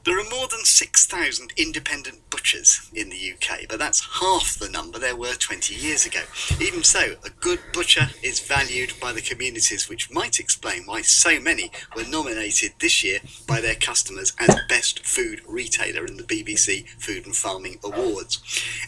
There are more than 6,000 independent butchers in the UK, but that's half the number there were 20 years ago. Even so, a good butcher is valued by the communities, which might explain why so many were nominated this year by their customers as Best Food Retailer in the BBC Food and Farming Awards.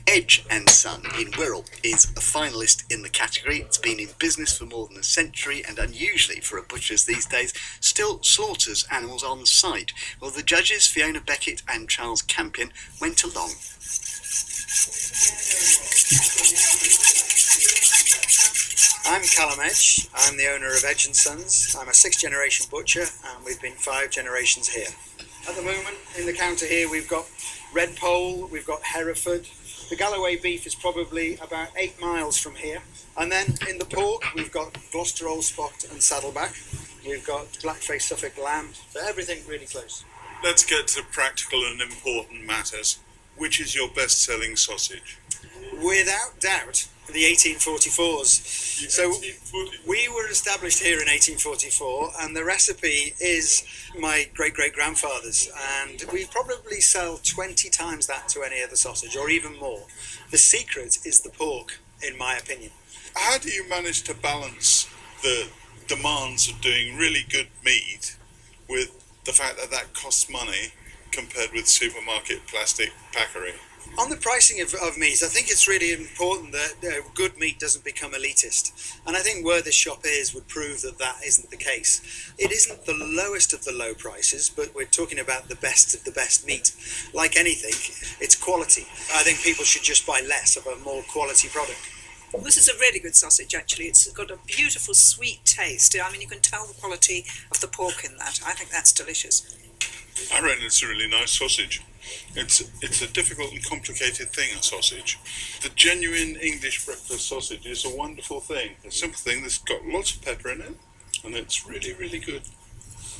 Edge and Son in Wirral is a finalist in the category. It's been in business for more than a century and, unusually for a butcher's these days, still slaughters animals on site. Well, the judges, Fiona Beckett and Charles Campion, went along. I'm Callum Edge. I'm the owner of Edge & Sons. I'm a 6th generation butcher and we've been 5 generations here. At the moment in the counter here we've got Redpole, we've got Hereford. The Galloway beef is probably about 8 miles from here. And then in the pork we've got Gloucester Old Spot and Saddleback. We've got Blackface Suffolk lamb, so everything really close. Let's get to practical and important matters. Which is your best-selling sausage? Without doubt, the 1844s. So we were established here in 1844, and the recipe is my great-great-grandfather's, and we probably sell 20 times that to any other sausage, or even more. The secret is the pork, in my opinion. How do you manage to balance the demands of doing really good meat with the fact that that costs money compared with supermarket plastic packery? On the pricing of meat, I think it's really important that good meat doesn't become elitist. And I think where this shop is would prove that that isn't the case. It isn't the lowest of the low prices, but we're talking about the best of the best meat. Like anything, it's quality. I think people should just buy less of a more quality product. This is a really good sausage, actually. It's got a beautiful sweet taste. I mean, you can tell the quality of the pork in that. I think that's delicious. I reckon it's a really nice sausage. It's a difficult and complicated thing, a sausage. The genuine English breakfast sausage is a wonderful thing. A simple thing that's got lots of pepper in it, and it's really, really good.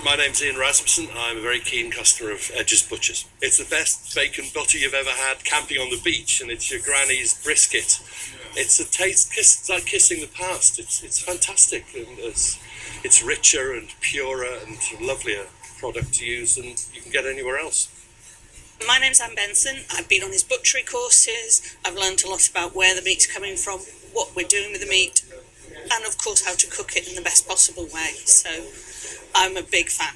My name's Ian Rasmussen. I'm a very keen customer of Edge's Butchers. It's the best bacon butter you've ever had camping on the beach, and it's your granny's brisket. Yeah. It's a taste, it's like kissing the past. It's fantastic, and it's richer and purer and lovelier product to use than you can get anywhere else. My name's Anne Benson. I've been on his butchery courses. I've learned a lot about where the meat's coming from, what we're doing with the meat, and of course how to cook it in the best possible way. So I'm a big fan.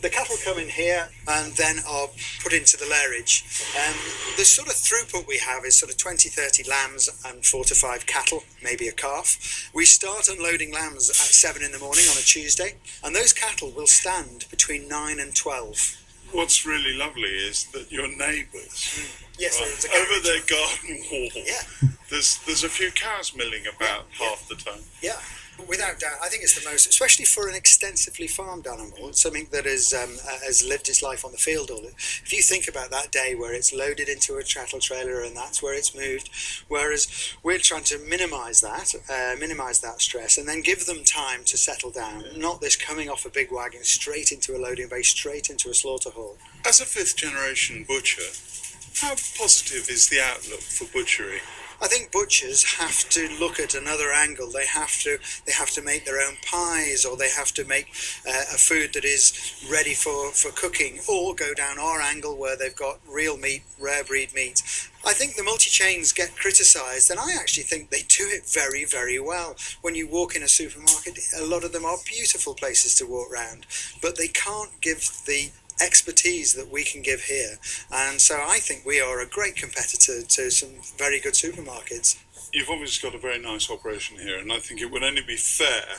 The cattle come in here and then are put into the lairage. The sort of throughput we have is sort of 20-30 lambs and 4 to 5 cattle, maybe a calf. We start unloading lambs at 7 in the morning on a Tuesday, and those cattle will stand between 9 and 12. What's really lovely is that your neighbours, yes, right, over their garden wall, yeah, there's a few cows milling about half the time. Yeah. Without doubt, I think it's the most, especially for an extensively farmed animal, something that has lived its life on the field. If you think about that day where it's loaded into a cattle trailer and that's where it's moved, whereas we're trying to minimise that stress and then give them time to settle down, not this coming off a big wagon straight into a loading bay, straight into a slaughter hall. As a 5th generation butcher, how positive is the outlook for butchery? I think butchers have to look at another angle. They have to make their own pies, or they have to make a food that is ready for cooking, or go down our angle where they've got real meat, rare breed meat. I think the multi-chains get criticised, and I actually think they do it very, very well. When you walk in a supermarket, a lot of them are beautiful places to walk around, but they can't give the expertise that we can give here, and so I think we are a great competitor to some very good supermarkets. You've obviously got a very nice operation here, and I think it would only be fair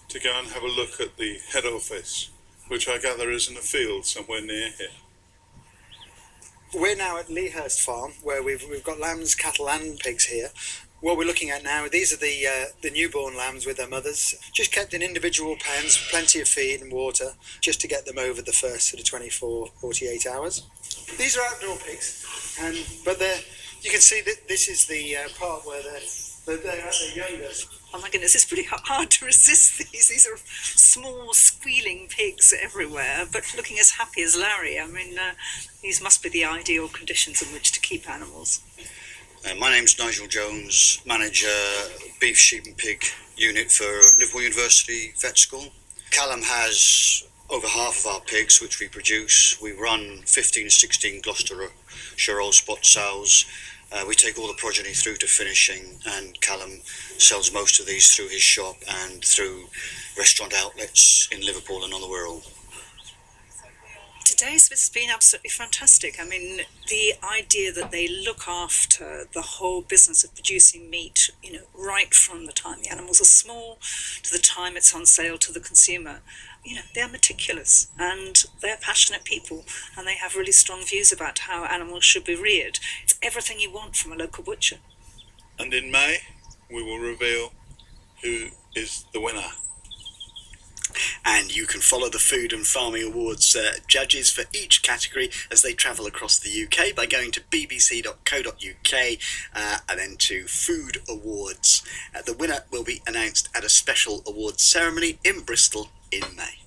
to go and have a look at the head office, which I gather is in a field somewhere near here. We're now at Leahurst Farm, where we've got lambs, cattle and pigs here. What we're looking at now, these are the newborn lambs with their mothers, just kept in individual pens, plenty of feed and water, just to get them over the first sort of 24, 48 hours. These are outdoor pigs, but you can see that this is the part where they're at their youngest. Oh my goodness, it's pretty hard to resist these. These are small, squealing pigs everywhere, but looking as happy as Larry. I mean, these must be the ideal conditions in which to keep animals. My name's Nigel Jones, manager beef, sheep and pig unit for Liverpool University Vet School. Callum has over half of our pigs which we produce. We run 15, 16 Gloucestershire Old Spot sows. We take all the progeny through to finishing, and Callum sells most of these through his shop and through restaurant outlets in Liverpool and on the Wirral. Today's has been absolutely fantastic. I mean, the idea that they look after the whole business of producing meat, right from the time the animals are small to the time it's on sale to the consumer. They're meticulous and they're passionate people, and they have really strong views about how animals should be reared. It's everything you want from a local butcher. And in May, we will reveal who is the winner. And you can follow the Food and Farming Awards judges for each category as they travel across the UK by going to bbc.co.uk and then to Food Awards. The winner will be announced at a special awards ceremony in Bristol in May.